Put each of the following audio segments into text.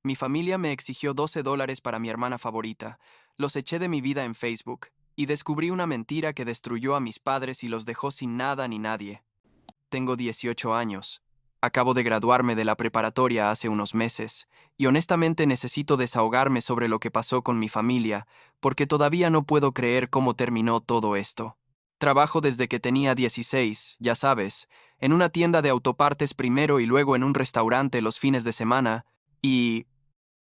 Mi familia me exigió $12 para mi hermana favorita. Los eché de mi vida en Facebook y descubrí una mentira que destruyó a mis padres y los dejó sin nada ni nadie. Tengo 18 años. Acabo de graduarme de la preparatoria hace unos meses y honestamente necesito desahogarme sobre lo que pasó con mi familia porque todavía no puedo creer cómo terminó todo esto. Trabajo desde que tenía 16, ya sabes, en una tienda de autopartes primero y luego en un restaurante los fines de semana, y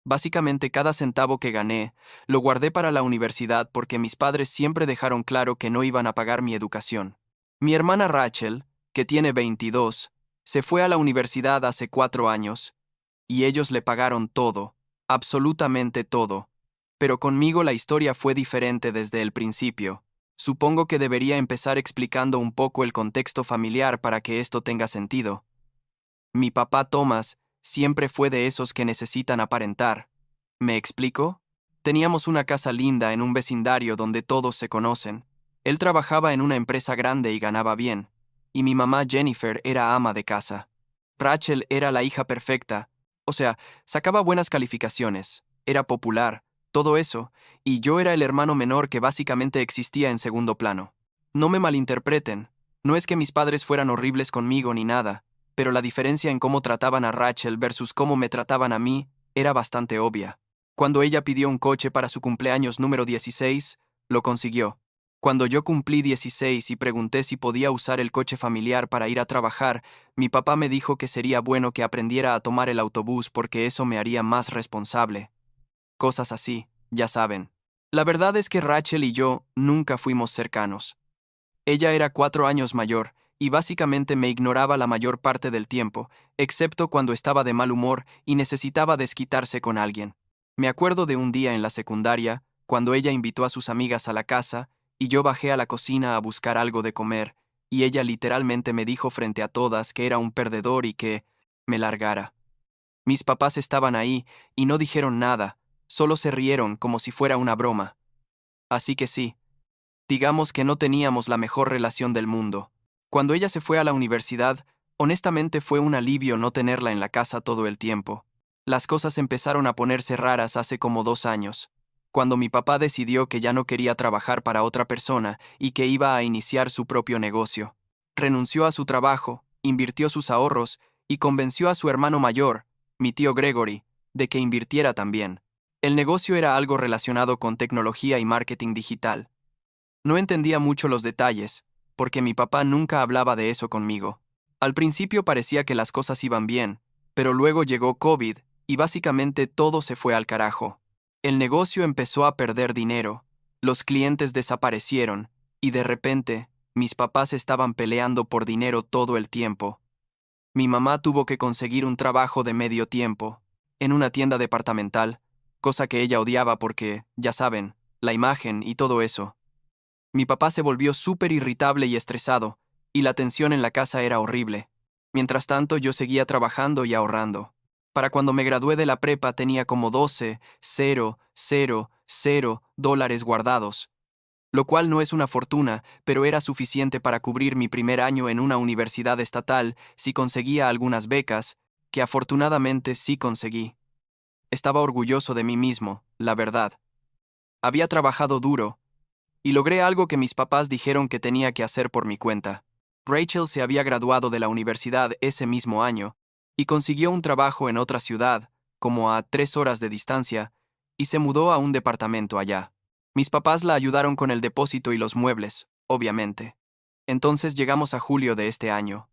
básicamente cada centavo que gané lo guardé para la universidad porque mis padres siempre dejaron claro que no iban a pagar mi educación. Mi hermana Rachel, que tiene 22, se fue a la universidad hace 4 años, y ellos le pagaron todo, absolutamente todo. Pero conmigo la historia fue diferente desde el principio. Supongo que debería empezar explicando un poco el contexto familiar para que esto tenga sentido. Mi papá Thomas siempre fue de esos que necesitan aparentar. ¿Me explico? Teníamos una casa linda en un vecindario donde todos se conocen. Él trabajaba en una empresa grande y ganaba bien, y mi mamá Jennifer era ama de casa. Rachel era la hija perfecta, o sea, sacaba buenas calificaciones, era popular, todo eso, y yo era el hermano menor que básicamente existía en segundo plano. No me malinterpreten, no es que mis padres fueran horribles conmigo ni nada, pero la diferencia en cómo trataban a Rachel versus cómo me trataban a mí era bastante obvia. Cuando ella pidió un coche para su cumpleaños número 16, lo consiguió. Cuando yo cumplí 16 y pregunté si podía usar el coche familiar para ir a trabajar, mi papá me dijo que sería bueno que aprendiera a tomar el autobús porque eso me haría más responsable. Cosas así, ya saben. La verdad es que Rachel y yo nunca fuimos cercanos. Ella era 4 años mayor, y básicamente me ignoraba la mayor parte del tiempo, excepto cuando estaba de mal humor y necesitaba desquitarse con alguien. Me acuerdo de un día en la secundaria, cuando ella invitó a sus amigas a la casa, y yo bajé a la cocina a buscar algo de comer, y ella literalmente me dijo frente a todas que era un perdedor y que me largara. Mis papás estaban ahí, y no dijeron nada, solo se rieron como si fuera una broma. Así que sí. Digamos que no teníamos la mejor relación del mundo. Cuando ella se fue a la universidad, honestamente fue un alivio no tenerla en la casa todo el tiempo. Las cosas empezaron a ponerse raras hace como 2 años, cuando mi papá decidió que ya no quería trabajar para otra persona y que iba a iniciar su propio negocio. Renunció a su trabajo, invirtió sus ahorros y convenció a su hermano mayor, mi tío Gregory, de que invirtiera también. El negocio era algo relacionado con tecnología y marketing digital. No entendía mucho los detalles, porque mi papá nunca hablaba de eso conmigo. Al principio parecía que las cosas iban bien, pero luego llegó COVID y básicamente todo se fue al carajo. El negocio empezó a perder dinero, los clientes desaparecieron, y de repente, mis papás estaban peleando por dinero todo el tiempo. Mi mamá tuvo que conseguir un trabajo de medio tiempo, en una tienda departamental, cosa que ella odiaba porque, ya saben, la imagen y todo eso. Mi papá se volvió súper irritable y estresado, y la tensión en la casa era horrible. Mientras tanto, yo seguía trabajando y ahorrando. Para cuando me gradué de la prepa tenía como $12,000 guardados, lo cual no es una fortuna, pero era suficiente para cubrir mi primer año en una universidad estatal si conseguía algunas becas, que afortunadamente sí conseguí. Estaba orgulloso de mí mismo, la verdad. Había trabajado duro, y logré algo que mis papás dijeron que tenía que hacer por mi cuenta. Rachel se había graduado de la universidad ese mismo año y consiguió un trabajo en otra ciudad, como a 3 horas de distancia, y se mudó a un departamento allá. Mis papás la ayudaron con el depósito y los muebles, obviamente. Entonces llegamos a julio de este año,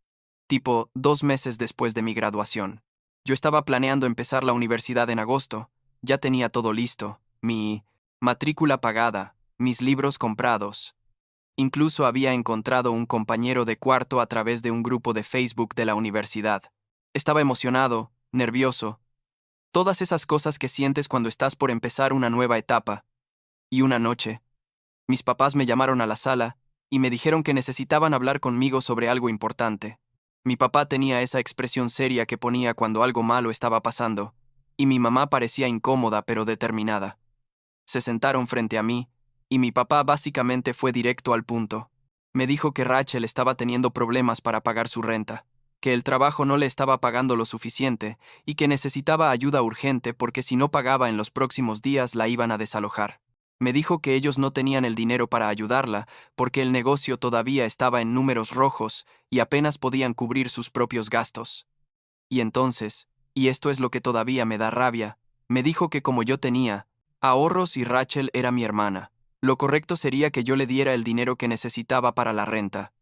tipo 2 meses después de mi graduación. Yo estaba planeando empezar la universidad en agosto, ya tenía todo listo, mi matrícula pagada, mis libros comprados. Incluso había encontrado un compañero de cuarto a través de un grupo de Facebook de la universidad. Estaba emocionado, nervioso, todas esas cosas que sientes cuando estás por empezar una nueva etapa. Y una noche, mis papás me llamaron a la sala y me dijeron que necesitaban hablar conmigo sobre algo importante. Mi papá tenía esa expresión seria que ponía cuando algo malo estaba pasando, y mi mamá parecía incómoda pero determinada. Se sentaron frente a mí, y mi papá básicamente fue directo al punto. Me dijo que Rachel estaba teniendo problemas para pagar su renta. que el trabajo no le estaba pagando lo suficiente y que necesitaba ayuda urgente porque si no pagaba en los próximos días la iban a desalojar. Me dijo que ellos no tenían el dinero para ayudarla porque el negocio todavía estaba en números rojos y apenas podían cubrir sus propios gastos. Y entonces, y esto es lo que todavía me da rabia, me dijo que como yo tenía ahorros y Rachel era mi hermana, lo correcto sería que yo le diera el dinero que necesitaba para la renta.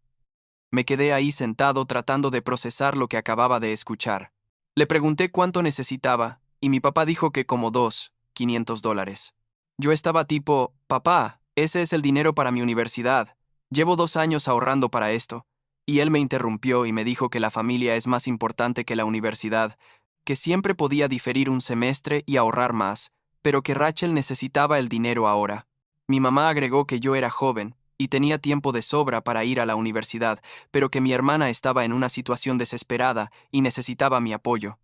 Me quedé ahí sentado tratando de procesar lo que acababa de escuchar. Le pregunté cuánto necesitaba, y mi papá dijo que como $500. Yo estaba tipo, papá, ese es el dinero para mi universidad. Llevo 2 años ahorrando para esto. Y él me interrumpió y me dijo que la familia es más importante que la universidad, que siempre podía diferir un semestre y ahorrar más, pero que Rachel necesitaba el dinero ahora. Mi mamá agregó que yo era joven y tenía tiempo de sobra para ir a la universidad, pero que mi hermana estaba en una situación desesperada y necesitaba mi apoyo.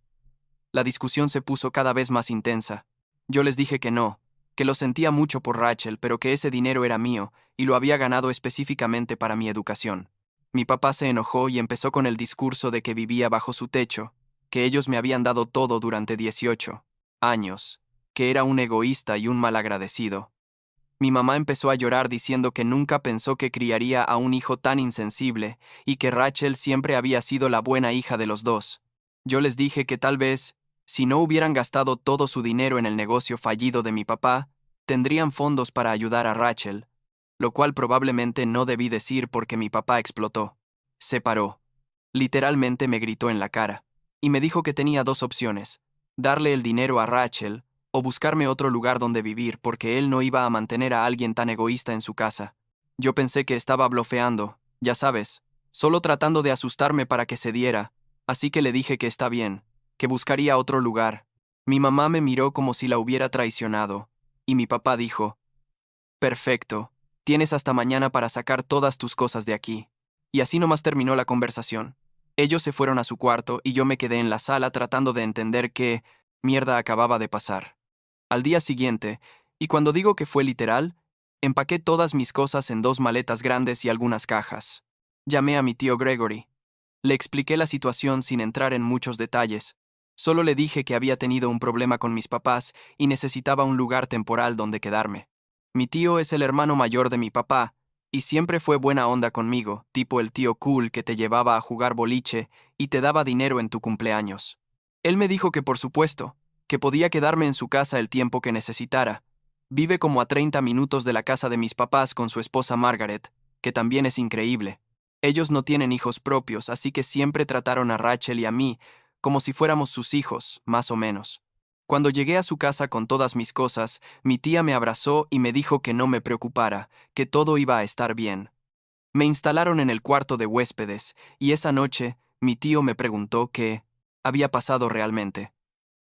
La discusión se puso cada vez más intensa. Yo les dije que no, que lo sentía mucho por Rachel, pero que ese dinero era mío y lo había ganado específicamente para mi educación. Mi papá se enojó y empezó con el discurso de que vivía bajo su techo, que ellos me habían dado todo durante 18 años, que era un egoísta y un malagradecido. Mi mamá empezó a llorar diciendo que nunca pensó que criaría a un hijo tan insensible y que Rachel siempre había sido la buena hija de los dos. Yo les dije que tal vez, si no hubieran gastado todo su dinero en el negocio fallido de mi papá, tendrían fondos para ayudar a Rachel, lo cual probablemente no debí decir porque mi papá explotó. Se paró. Literalmente me gritó en la cara, y me dijo que tenía dos opciones: darle el dinero a Rachel o buscarme otro lugar donde vivir porque él no iba a mantener a alguien tan egoísta en su casa. Yo pensé que estaba blofeando, ya sabes, solo tratando de asustarme para que cediera, así que le dije que está bien, que buscaría otro lugar. Mi mamá me miró como si la hubiera traicionado, y mi papá dijo, perfecto, tienes hasta mañana para sacar todas tus cosas de aquí. Y así nomás terminó la conversación. Ellos se fueron a su cuarto y yo me quedé en la sala tratando de entender qué mierda acababa de pasar. Al día siguiente, y cuando digo que fue literal, empaqué todas mis cosas en 2 maletas grandes y algunas cajas. Llamé a mi tío Gregory. Le expliqué la situación sin entrar en muchos detalles. Solo le dije que había tenido un problema con mis papás y necesitaba un lugar temporal donde quedarme. Mi tío es el hermano mayor de mi papá, y siempre fue buena onda conmigo, tipo el tío cool que te llevaba a jugar boliche y te daba dinero en tu cumpleaños. Él me dijo que por supuesto, que podía quedarme en su casa el tiempo que necesitara. Vive como a 30 minutos de la casa de mis papás con su esposa Margaret, que también es increíble. Ellos no tienen hijos propios, así que siempre trataron a Rachel y a mí como si fuéramos sus hijos, más o menos. Cuando llegué a su casa con todas mis cosas, mi tía me abrazó y me dijo que no me preocupara, que todo iba a estar bien. Me instalaron en el cuarto de huéspedes, y esa noche, mi tío me preguntó qué había pasado realmente.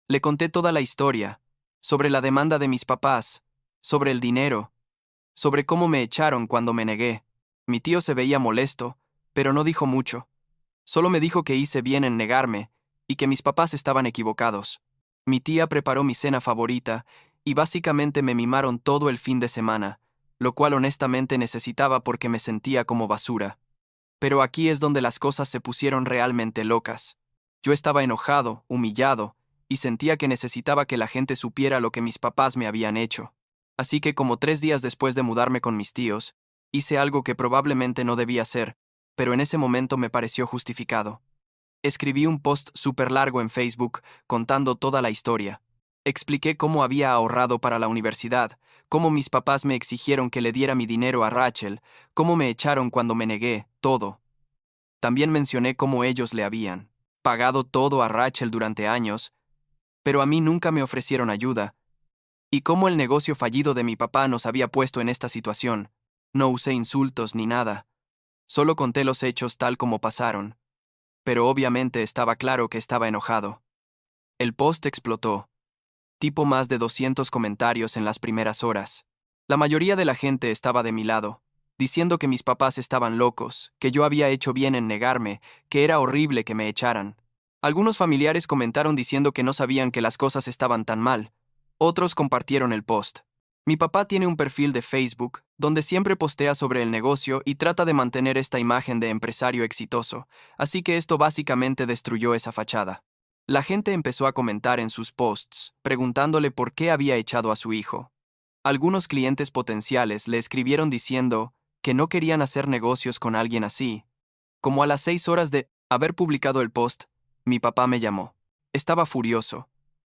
Le conté toda la historia, sobre la demanda de mis papás, sobre el dinero, sobre cómo me echaron cuando me negué. Mi tío se veía molesto, pero no dijo mucho. Solo me dijo que hice bien en negarme y que mis papás estaban equivocados. Mi tía preparó mi cena favorita y básicamente me mimaron todo el fin de semana, lo cual honestamente necesitaba porque me sentía como basura. Pero aquí es donde las cosas se pusieron realmente locas. Yo estaba enojado, humillado, y sentía que necesitaba que la gente supiera lo que mis papás me habían hecho. Así que como 3 días después de mudarme con mis tíos, hice algo que probablemente no debía hacer, pero en ese momento me pareció justificado. Escribí un post súper largo en Facebook contando toda la historia. Expliqué cómo había ahorrado para la universidad, cómo mis papás me exigieron que le diera mi dinero a Rachel, cómo me echaron cuando me negué, todo. También mencioné cómo ellos le habían pagado todo a Rachel durante años, pero a mí nunca me ofrecieron ayuda, y cómo el negocio fallido de mi papá nos había puesto en esta situación. No usé insultos ni nada, solo conté los hechos tal como pasaron, pero obviamente estaba claro que estaba enojado. El post explotó. Tipo más de 200 comentarios en las primeras horas. La mayoría de la gente estaba de mi lado, diciendo que mis papás estaban locos, que yo había hecho bien en negarme, que era horrible que me echaran. Algunos familiares comentaron diciendo que no sabían que las cosas estaban tan mal. Otros compartieron el post. Mi papá tiene un perfil de Facebook, donde siempre postea sobre el negocio y trata de mantener esta imagen de empresario exitoso, así que esto básicamente destruyó esa fachada. La gente empezó a comentar en sus posts, preguntándole por qué había echado a su hijo. Algunos clientes potenciales le escribieron diciendo que no querían hacer negocios con alguien así. Como a las 6 horas de haber publicado el post, mi papá me llamó. Estaba furioso,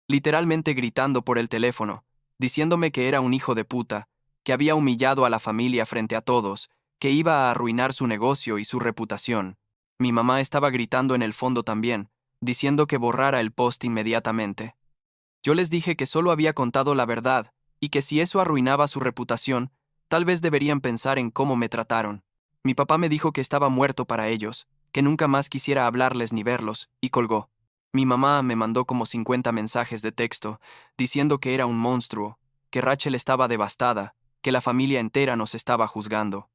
literalmente gritando por el teléfono, diciéndome que era un hijo de puta, que había humillado a la familia frente a todos, que iba a arruinar su negocio y su reputación. Mi mamá estaba gritando en el fondo también, diciendo que borrara el post inmediatamente. Yo les dije que solo había contado la verdad, y que si eso arruinaba su reputación, tal vez deberían pensar en cómo me trataron. Mi papá me dijo que estaba muerto para ellos, que nunca más quisiera hablarles ni verlos, y colgó. Mi mamá me mandó como 50 mensajes de texto, diciendo que era un monstruo, que Rachel estaba devastada, que la familia entera nos estaba juzgando.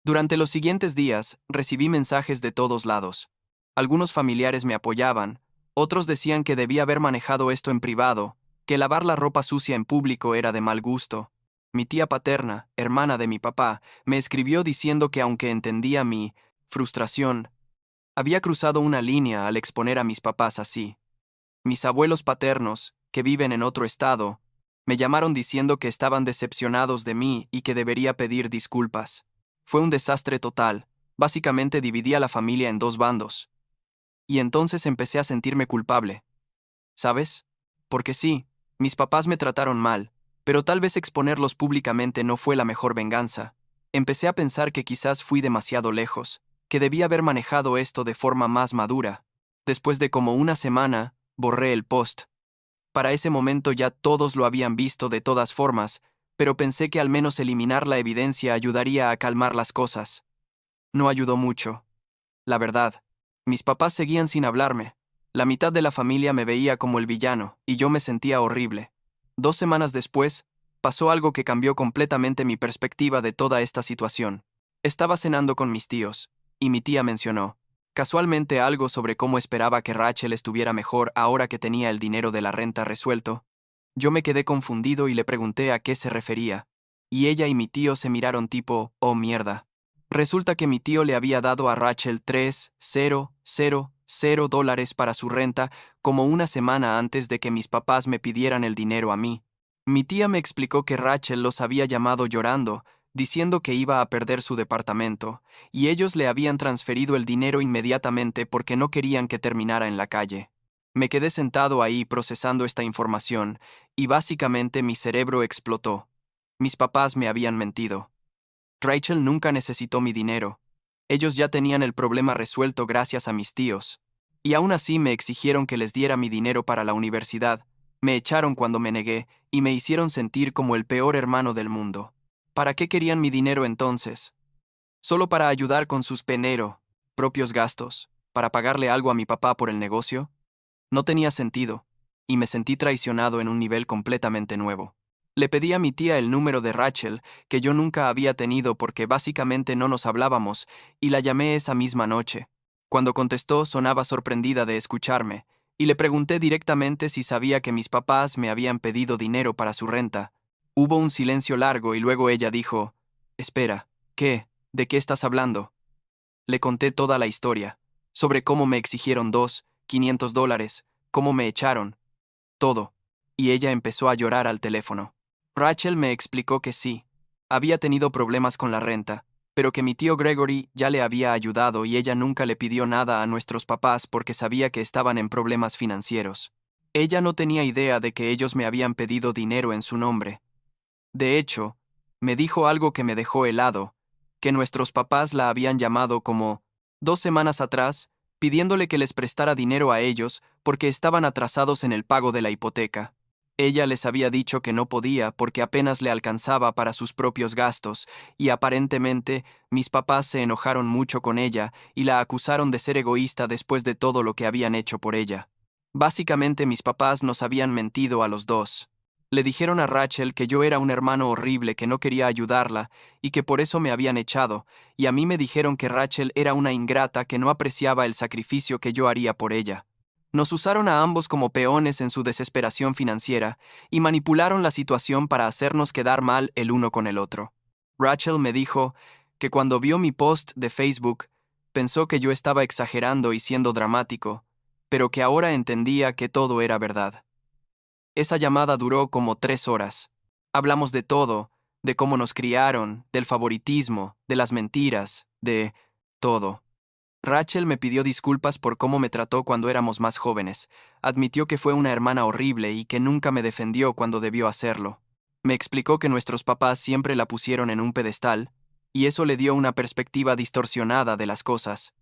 Durante los siguientes días, recibí mensajes de todos lados. Algunos familiares me apoyaban, otros decían que debía haber manejado esto en privado, que lavar la ropa sucia en público era de mal gusto. Mi tía paterna, hermana de mi papá, me escribió diciendo que aunque entendía mi frustración, había cruzado una línea al exponer a mis papás así. Mis abuelos paternos, que viven en otro estado, me llamaron diciendo que estaban decepcionados de mí y que debería pedir disculpas. Fue un desastre total, básicamente dividí a la familia en dos bandos. Y entonces empecé a sentirme culpable. ¿Sabes? Porque sí, mis papás me trataron mal, pero tal vez exponerlos públicamente no fue la mejor venganza. Empecé a pensar que quizás fui demasiado lejos, que debía haber manejado esto de forma más madura. Después de como una semana, borré el post. Para ese momento ya todos lo habían visto de todas formas, pero pensé que al menos eliminar la evidencia ayudaría a calmar las cosas. No ayudó mucho. La verdad, mis papás seguían sin hablarme. La mitad de la familia me veía como el villano, y yo me sentía horrible. 2 semanas después, pasó algo que cambió completamente mi perspectiva de toda esta situación. Estaba cenando con mis tíos, y mi tía mencionó, casualmente, algo sobre cómo esperaba que Rachel estuviera mejor ahora que tenía el dinero de la renta resuelto. Yo me quedé confundido y le pregunté a qué se refería, y ella y mi tío se miraron tipo, oh mierda. Resulta que mi tío le había dado a Rachel $3,000 para su renta como una semana antes de que mis papás me pidieran el dinero a mí. Mi tía me explicó que Rachel los había llamado llorando, diciendo que iba a perder su departamento, y ellos le habían transferido el dinero inmediatamente porque no querían que terminara en la calle. Me quedé sentado ahí procesando esta información, y básicamente mi cerebro explotó. Mis papás me habían mentido. Rachel nunca necesitó mi dinero. Ellos ya tenían el problema resuelto gracias a mis tíos. Y aún así me exigieron que les diera mi dinero para la universidad. Me echaron cuando me negué y me hicieron sentir como el peor hermano del mundo. ¿Para qué querían mi dinero entonces? ¿Solo para ayudar con sus propios gastos? ¿Para pagarle algo a mi papá por el negocio? No tenía sentido, y me sentí traicionado en un nivel completamente nuevo. Le pedí a mi tía el número de Rachel, que yo nunca había tenido porque básicamente no nos hablábamos, y la llamé esa misma noche. Cuando contestó, sonaba sorprendida de escucharme, y le pregunté directamente si sabía que mis papás me habían pedido dinero para su renta. Hubo un silencio largo y luego ella dijo, espera, ¿qué? ¿De qué estás hablando? Le conté toda la historia, sobre cómo me exigieron $500, cómo me echaron, todo, y ella empezó a llorar al teléfono. Rachel me explicó que sí, había tenido problemas con la renta, pero que mi tío Gregory ya le había ayudado y ella nunca le pidió nada a nuestros papás porque sabía que estaban en problemas financieros. Ella no tenía idea de que ellos me habían pedido dinero en su nombre. De hecho, me dijo algo que me dejó helado, que nuestros papás la habían llamado como 2 semanas atrás, pidiéndole que les prestara dinero a ellos porque estaban atrasados en el pago de la hipoteca. Ella les había dicho que no podía porque apenas le alcanzaba para sus propios gastos, y aparentemente mis papás se enojaron mucho con ella y la acusaron de ser egoísta después de todo lo que habían hecho por ella. Básicamente mis papás nos habían mentido a los dos. Le dijeron a Rachel que yo era un hermano horrible que no quería ayudarla y que por eso me habían echado, y a mí me dijeron que Rachel era una ingrata que no apreciaba el sacrificio que yo haría por ella. Nos usaron a ambos como peones en su desesperación financiera y manipularon la situación para hacernos quedar mal el uno con el otro. Rachel me dijo que cuando vio mi post de Facebook, pensó que yo estaba exagerando y siendo dramático, pero que ahora entendía que todo era verdad. Esa llamada duró como 3 horas. Hablamos de todo, de cómo nos criaron, del favoritismo, de las mentiras, de todo. Rachel me pidió disculpas por cómo me trató cuando éramos más jóvenes. Admitió que fue una hermana horrible y que nunca me defendió cuando debió hacerlo. Me explicó que nuestros papás siempre la pusieron en un pedestal, y eso le dio una perspectiva distorsionada de las cosas,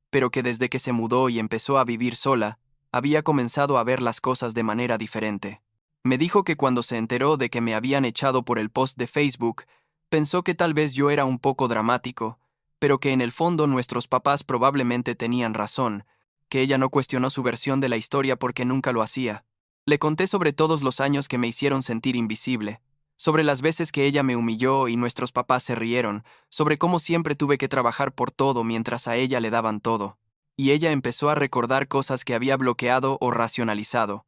pero que desde que se mudó y empezó a vivir sola, había comenzado a ver las cosas de manera diferente. Me dijo que cuando se enteró de que me habían echado por el post de Facebook, pensó que tal vez yo era un poco dramático, pero que en el fondo nuestros papás probablemente tenían razón, que ella no cuestionó su versión de la historia porque nunca lo hacía. Le conté sobre todos los años que me hicieron sentir invisible, sobre las veces que ella me humilló y nuestros papás se rieron, sobre cómo siempre tuve que trabajar por todo mientras a ella le daban todo. Y ella empezó a recordar cosas que había bloqueado o racionalizado,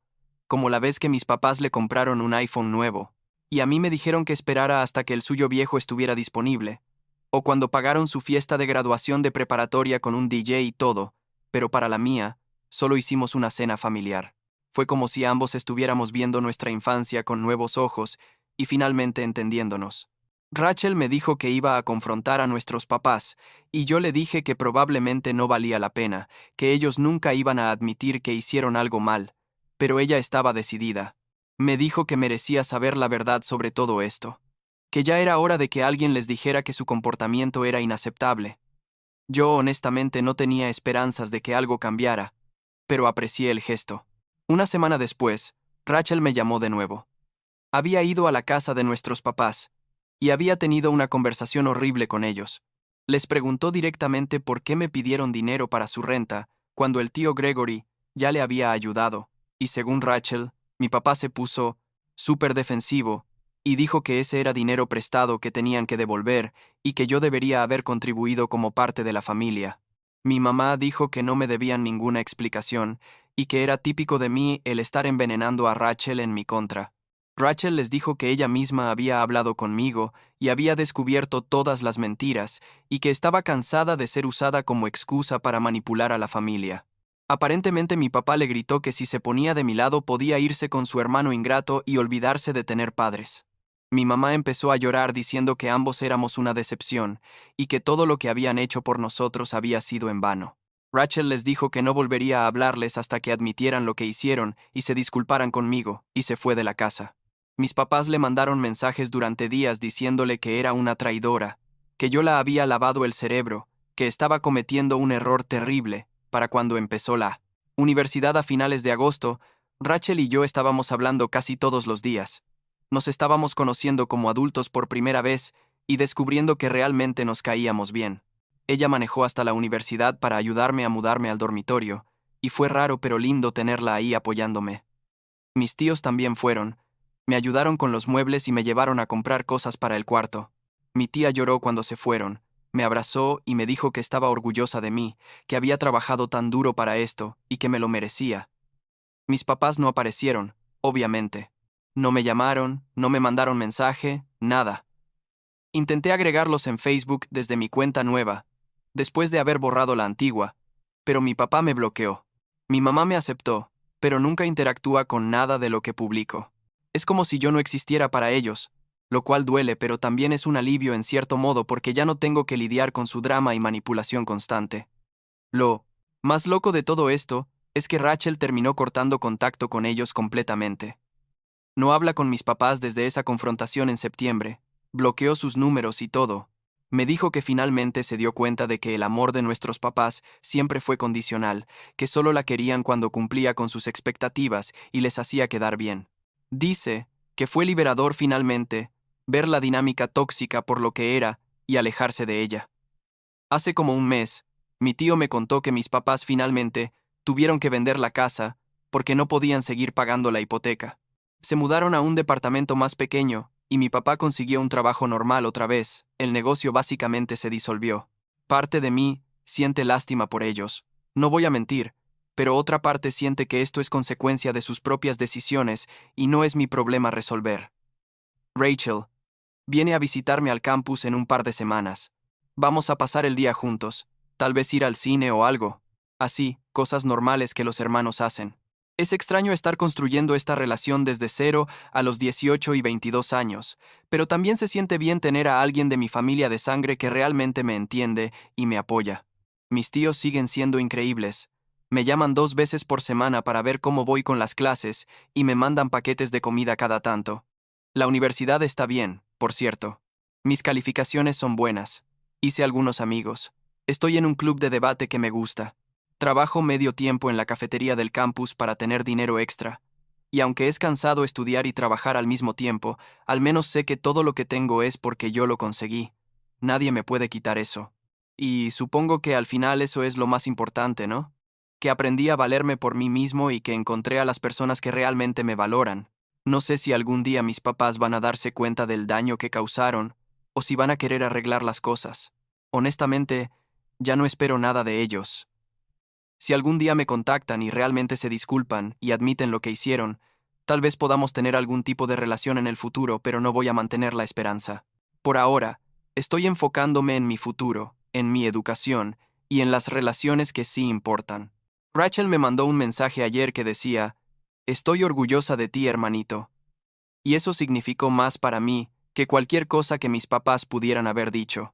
como la vez que mis papás le compraron un iPhone nuevo, y a mí me dijeron que esperara hasta que el suyo viejo estuviera disponible, o cuando pagaron su fiesta de graduación de preparatoria con un DJ y todo, pero para la mía, solo hicimos una cena familiar. Fue como si ambos estuviéramos viendo nuestra infancia con nuevos ojos y finalmente entendiéndonos. Rachel me dijo que iba a confrontar a nuestros papás, y yo le dije que probablemente no valía la pena, que ellos nunca iban a admitir que hicieron algo mal, pero ella estaba decidida. Me dijo que merecía saber la verdad sobre todo esto, que ya era hora de que alguien les dijera que su comportamiento era inaceptable. Yo honestamente no tenía esperanzas de que algo cambiara, pero aprecié el gesto. Una semana después, Rachel me llamó de nuevo. Había ido a la casa de nuestros papás, y había tenido una conversación horrible con ellos. Les preguntó directamente por qué me pidieron dinero para su renta, cuando el tío Gregory ya le había ayudado, y según Rachel, mi papá se puso súper defensivo, y dijo que ese era dinero prestado que tenían que devolver, y que yo debería haber contribuido como parte de la familia. Mi mamá dijo que no me debían ninguna explicación, y que era típico de mí el estar envenenando a Rachel en mi contra. Rachel les dijo que ella misma había hablado conmigo y había descubierto todas las mentiras, y que estaba cansada de ser usada como excusa para manipular a la familia. Aparentemente mi papá le gritó que si se ponía de mi lado podía irse con su hermano ingrato y olvidarse de tener padres. Mi mamá empezó a llorar diciendo que ambos éramos una decepción, y que todo lo que habían hecho por nosotros había sido en vano. Rachel les dijo que no volvería a hablarles hasta que admitieran lo que hicieron y se disculparan conmigo, y se fue de la casa. Mis papás le mandaron mensajes durante días diciéndole que era una traidora, que yo la había lavado el cerebro, que estaba cometiendo un error terrible. Para cuando empezó la universidad a finales de agosto, Rachel y yo estábamos hablando casi todos los días. Nos estábamos conociendo como adultos por primera vez y descubriendo que realmente nos caíamos bien. Ella manejó hasta la universidad para ayudarme a mudarme al dormitorio, y fue raro pero lindo tenerla ahí apoyándome. Mis tíos también fueron. Me ayudaron con los muebles y me llevaron a comprar cosas para el cuarto. Mi tía lloró cuando se fueron, me abrazó y me dijo que estaba orgullosa de mí, que había trabajado tan duro para esto y que me lo merecía. Mis papás no aparecieron, obviamente. No me llamaron, no me mandaron mensaje, nada. Intenté agregarlos en Facebook desde mi cuenta nueva, después de haber borrado la antigua, pero mi papá me bloqueó. Mi mamá me aceptó, pero nunca interactúa con nada de lo que publico. Es como si yo no existiera para ellos, lo cual duele, pero también es un alivio en cierto modo porque ya no tengo que lidiar con su drama y manipulación constante. Lo más loco de todo esto es que Rachel terminó cortando contacto con ellos completamente. No habla con mis papás desde esa confrontación en septiembre, bloqueó sus números y todo. Me dijo que finalmente se dio cuenta de que el amor de nuestros papás siempre fue condicional, que solo la querían cuando cumplía con sus expectativas y les hacía quedar bien. Dice que fue liberador finalmente ver la dinámica tóxica por lo que era y alejarse de ella. Hace como un mes, mi tío me contó que mis papás finalmente tuvieron que vender la casa porque no podían seguir pagando la hipoteca. Se mudaron a un departamento más pequeño y mi papá consiguió un trabajo normal otra vez. El negocio básicamente se disolvió. Parte de mí siente lástima por ellos. No voy a mentir, pero otra parte siente que esto es consecuencia de sus propias decisiones y no es mi problema resolver. Rachel viene a visitarme al campus en un par de semanas. Vamos a pasar el día juntos, tal vez ir al cine o algo. Así, cosas normales que los hermanos hacen. Es extraño estar construyendo esta relación desde 0 a los 18 y 22 años, pero también se siente bien tener a alguien de mi familia de sangre que realmente me entiende y me apoya. Mis tíos siguen siendo increíbles. Me llaman 2 veces por semana para ver cómo voy con las clases y me mandan paquetes de comida cada tanto. La universidad está bien, por cierto. Mis calificaciones son buenas. Hice algunos amigos. Estoy en un club de debate que me gusta. Trabajo medio tiempo en la cafetería del campus para tener dinero extra. Y aunque es cansado estudiar y trabajar al mismo tiempo, al menos sé que todo lo que tengo es porque yo lo conseguí. Nadie me puede quitar eso. Y supongo que al final eso es lo más importante, ¿no? Que aprendí a valerme por mí mismo y que encontré a las personas que realmente me valoran. No sé si algún día mis papás van a darse cuenta del daño que causaron o si van a querer arreglar las cosas. Honestamente, ya no espero nada de ellos. Si algún día me contactan y realmente se disculpan y admiten lo que hicieron, tal vez podamos tener algún tipo de relación en el futuro, pero no voy a mantener la esperanza. Por ahora, estoy enfocándome en mi futuro, en mi educación y en las relaciones que sí importan. Rachel me mandó un mensaje ayer que decía: "Estoy orgullosa de ti, hermanito". Y eso significó más para mí que cualquier cosa que mis papás pudieran haber dicho.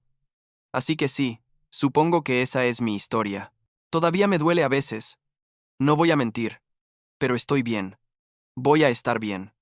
Así que sí, supongo que esa es mi historia. Todavía me duele a veces, no voy a mentir, pero estoy bien. Voy a estar bien.